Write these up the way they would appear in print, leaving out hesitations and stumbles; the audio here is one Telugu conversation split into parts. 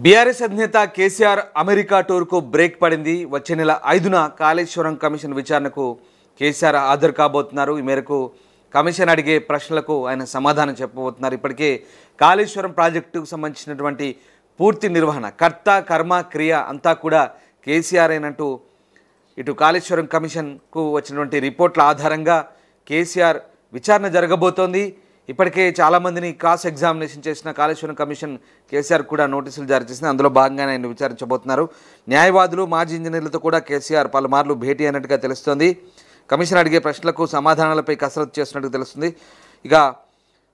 బీఆర్ఎస్ అధినేత కేసీఆర్ అమెరికా టూర్కు బ్రేక్ పడింది. వచ్చే నెల 5న కాళేశ్వరం కమిషన్ విచారణకు కేసీఆర్ హాజరు కాబోతున్నారు. ఈ మేరకు కమిషన్ అడిగే ప్రశ్నలకు ఆయన సమాధానం చెప్పబోతున్నారు. ఇప్పటికే కాళేశ్వరం ప్రాజెక్టుకు సంబంధించినటువంటి పూర్తి నిర్వహణ, కర్త కర్మ క్రియ అంతా కూడా కేసీఆర్ అయినట్టు ఇటు కాళేశ్వరం కమిషన్కు వచ్చినటువంటి రిపోర్ట్ల ఆధారంగా కేసీఆర్ విచారణ జరగబోతోంది. ఇప్పటికే చాలామందిని క్రాస్ ఎగ్జామినేషన్ చేసిన కాళేశ్వరం కమిషన్ కేసీఆర్ కూడా నోటీసులు జారీ చేసింది. అందులో భాగంగానే ఆయన విచారించబోతున్నారు. న్యాయవాదులు, మాజీ ఇంజనీర్లతో కూడా కేసీఆర్ పలుమార్లు భేటీ అయినట్టుగా తెలుస్తోంది. కమిషన్ అడిగే ప్రశ్నలకు సమాధానాలపై కసరత్తు చేస్తున్నట్టుగా తెలుస్తుంది. ఇక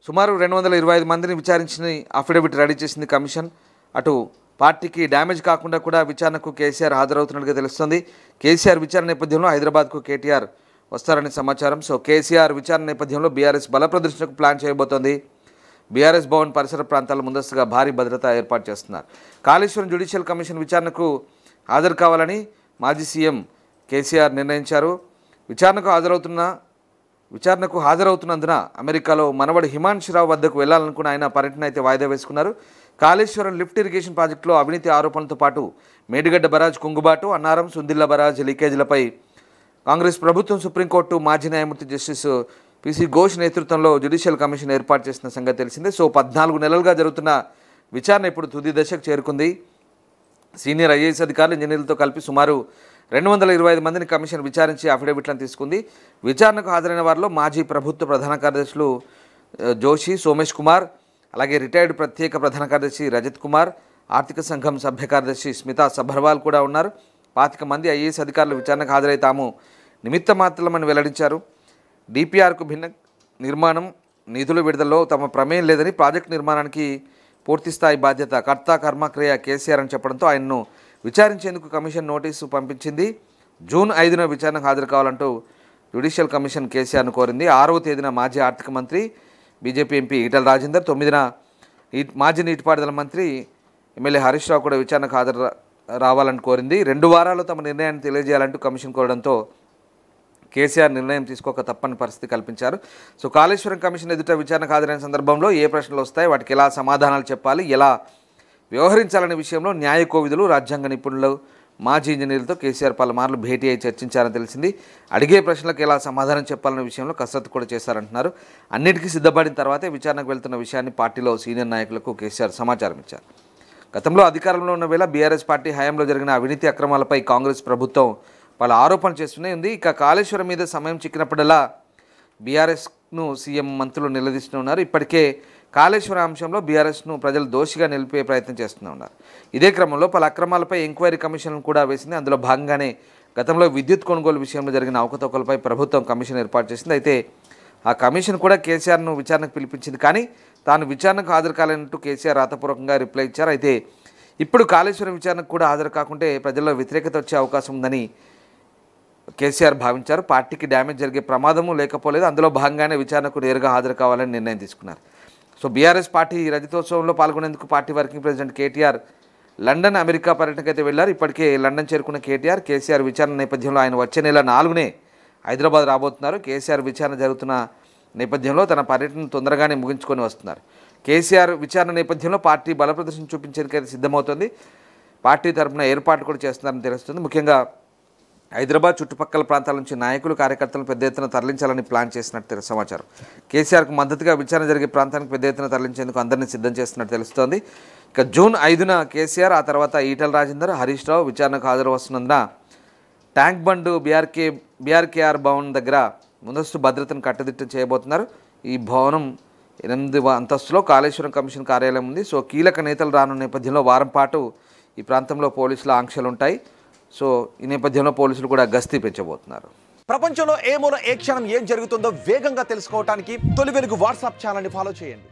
సుమారు 225 మందిని విచారించి అఫిడవిట్ రెడీ చేసింది కమిషన్. అటు పార్టీకి డ్యామేజ్ కాకుండా కూడా విచారణకు కేసీఆర్ హాజరవుతున్నట్టుగా తెలుస్తుంది. కేసీఆర్ విచారణ నేపథ్యంలో హైదరాబాద్కు కేటీఆర్ వస్తారని సమాచారం. సో కేసీఆర్ విచారణ నేపథ్యంలో బీఆర్ఎస్ బల ప్రదర్శనకు ప్లాన్ చేయబోతోంది. బీఆర్ఎస్ భవన్ పరిసర ప్రాంతాల్లో ముందస్తుగా భారీ భద్రత ఏర్పాటు చేస్తున్నారు. కాళేశ్వరం జ్యుడిషియల్ కమిషన్ విచారణకు హాజరు కావాలని మాజీ సీఎం కేసీఆర్ నిర్ణయించారు. విచారణకు హాజరవుతున్నందున అమెరికాలో మనవడు హిమాన్షురావు వద్దకు వెళ్లాలనుకున్న ఆయన పర్యటన అయితే వాయిదా వేసుకున్నారు. కాళేశ్వరం లిఫ్ట్ ఇరిగేషన్ ప్రాజెక్టులో అవినీతి ఆరోపణలతో పాటు మేడిగడ్డ బరాజ్ కుంగుబాటు, అన్నారం, సుందిల్ల బరాజ్ లీకేజీలపై కాంగ్రెస్ ప్రభుత్వం సుప్రీంకోర్టు మాజీ న్యాయమూర్తి జస్టిస్ పిసి ఘోష్ నేతృత్వంలో జ్యుడిషియల్ కమిషన్ ఏర్పాటు చేసిన సంగతి తెలిసిందే. సో 14 నెలలుగా జరుగుతున్న విచారణ ఇప్పుడు తుది దశకు చేరుకుంది. సీనియర్ ఐఏఎస్ అధికారులు, ఇంజనీర్లతో కలిపి సుమారు 225 మందిని కమిషన్ విచారించి అఫిడవిట్లను తీసుకుంది. విచారణకు హాజరైన వారిలో మాజీ ప్రభుత్వ ప్రధాన కార్యదర్శులు జోషి, సోమేష్ కుమార్, అలాగే రిటైర్డ్ ప్రత్యేక ప్రధాన కార్యదర్శి రజత్ కుమార్, ఆర్థిక సంఘం సభ్య కార్యదర్శి స్మితా సబర్వాల్ కూడా ఉన్నారు. 25 మంది ఐఏఎస్ అధికారులు విచారణకు హాజరై తాము నిమిత్త మాత్రమని వెల్లడించారు. డిపిఆర్కు భిన్న నిర్మాణం, నిధుల విడుదలలో తమ ప్రమేయం లేదని, ప్రాజెక్టు నిర్మాణానికి పూర్తిస్థాయి బాధ్యత కర్త కర్మక్రియ కేసీఆర్ అని చెప్పడంతో ఆయన్ను విచారించేందుకు కమిషన్ నోటీసు పంపించింది. జూన్ 5న విచారణకు హాజరు కావాలంటూ జ్యుడిషియల్ కమిషన్ కేసీఆర్ను కోరింది. 6వ తేదీన మాజీ ఆర్థిక మంత్రి, బీజేపీ ఎంపీ ఈటల రాజేందర్, 9న మాజీ నీటిపారుదల మంత్రి ఎమ్మెల్యే హరీష్ రావు కూడా విచారణకు హాజరు రావాలని కోరింది. 2 వారాల్లో తమ నిర్ణయాన్ని తెలియజేయాలంటూ కమిషన్ కోరడంతో కేసీఆర్ నిర్ణయం తీసుకోక తప్పని పరిస్థితి కల్పించారు. సో కాళేశ్వరం కమిషన్ ఎదుట విచారణకు హాజరైన సందర్భంలో ఏ ప్రశ్నలు వస్తాయి, వాటికి ఎలా సమాధానాలు చెప్పాలి, ఎలా వ్యవహరించాలనే విషయంలో న్యాయ కోవిదులు, రాజ్యాంగ నిపుణులు, మాజీ ఇంజనీర్లతో కేసీఆర్ పలుమార్లు భేటీ అయి చర్చించారని తెలిసింది. అడిగే ప్రశ్నలకు ఎలా సమాధానం చెప్పాలనే విషయంలో కసరత్తు కూడా చేశారంటున్నారు. అన్నిటికీ సిద్ధపడిన తర్వాతే విచారణకు వెళ్తున్న విషయాన్ని పార్టీలో సీనియర్ నాయకులకు కేసీఆర్ సమాచారం ఇచ్చారు. గతంలో అధికారంలో ఉన్న వేళ బీఆర్ఎస్ పార్టీ హయాంలో జరిగిన అవినీతి అక్రమాలపై కాంగ్రెస్ ప్రభుత్వం పలు ఆరోపణలు చేస్తూనే ఉంది. ఇక కాళేశ్వరం మీద సమయం చిక్కినప్పుడల్లా బీఆర్ఎస్ను సీఎం మంత్రులు నిలదీస్తూ ఉన్నారు. ఇప్పటికే కాళేశ్వరం అంశంలో బీఆర్ఎస్ను ప్రజలు దోషిగా నిలిపే ప్రయత్నం చేస్తూనే ఉన్నారు. ఇదే క్రమంలో పలు అక్రమాలపై ఎంక్వైరీ కమిషన్లను కూడా వేసింది. అందులో భాగంగానే గతంలో విద్యుత్ కొనుగోలు విషయంలో జరిగిన అవకతవకలపై ప్రభుత్వం కమిషన్ ఏర్పాటు చేసింది. అయితే ఆ కమిషన్ కూడా కేసీఆర్ను విచారణకు పిలిపించింది. కానీ తాను విచారణకు హాజరు కాలేనట్టు కేసీఆర్ రాతపూర్వకంగా రిప్లై ఇచ్చారు. అయితే ఇప్పుడు కాళేశ్వరం విచారణకు కూడా హాజరు కాకుంటే ప్రజల్లో వ్యతిరేకత వచ్చే అవకాశం ఉందని కేసీఆర్ భావించారు. పార్టీకి డ్యామేజ్ జరిగే ప్రమాదము లేకపోలేదు. అందులో భాగంగానే విచారణకు నేరుగా హాజరు కావాలని నిర్ణయం తీసుకున్నారు. సో బీఆర్ఎస్ పార్టీ రజతోత్సవంలో పాల్గొనేందుకు party working president KTR London, America పర్యటనకు అయితే వెళ్లారు. ఇప్పటికే లండన్ చేరుకున్న కేసీఆర్ విచారణ నేపథ్యంలో ఆయన వచ్చే నెల 4నే హైదరాబాద్ రాబోతున్నారు. కేసీఆర్ విచారణ జరుగుతున్న నేపథ్యంలో తన పర్యటన తొందరగానే ముగించుకొని వస్తున్నారు. కేసీఆర్ విచారణ నేపథ్యంలో పార్టీ బల ప్రదర్శన చూపించేందుకైతే సిద్ధమవుతోంది. పార్టీ తరఫున ఏర్పాటు కూడా చేస్తున్నారని తెలుస్తుంది. ముఖ్యంగా హైదరాబాద్ చుట్టుపక్కల ప్రాంతాల నుంచి నాయకులు, కార్యకర్తలను పెద్ద ఎత్తున తరలించాలని ప్లాన్ చేసినట్టు సమాచారం. కేసీఆర్కు మద్దతుగా విచారణ జరిగే ప్రాంతానికి పెద్ద ఎత్తున తరలించేందుకు అందరినీ సిద్ధం చేస్తున్నట్టు తెలుస్తోంది. ఇక జూన్ 5న కేసీఆర్, ఆ తర్వాత ఈటల రాజేందర్, హరీష్ రావు విచారణకు హాజరు వస్తున్నందున ట్యాంక్ బండ్ బీఆర్కేఆర్ భవన్ దగ్గర ముందస్తు భద్రతను కట్టుదిట్టం చేయబోతున్నారు. ఈ భవనం 8వ అంతస్తులో కాళేశ్వరం కమిషన్ కార్యాలయం ఉంది. సో కీలక నేతలు రానున్న నేపథ్యంలో వారం పాటు ఈ ప్రాంతంలో పోలీసుల ఆంక్షలు ఉంటాయి. సో ఈ నేపథ్యంలో పోలీసులు కూడా గస్తీ పెంచబోతున్నారు. ప్రపంచంలో ఏ మూల ఏ క్షణం ఏం జరుగుతుందో వేగంగా తెలుసుకోవడానికి తొలి వెలుగు వాట్సాప్ ఛానల్ని ఫాలో చేయండి.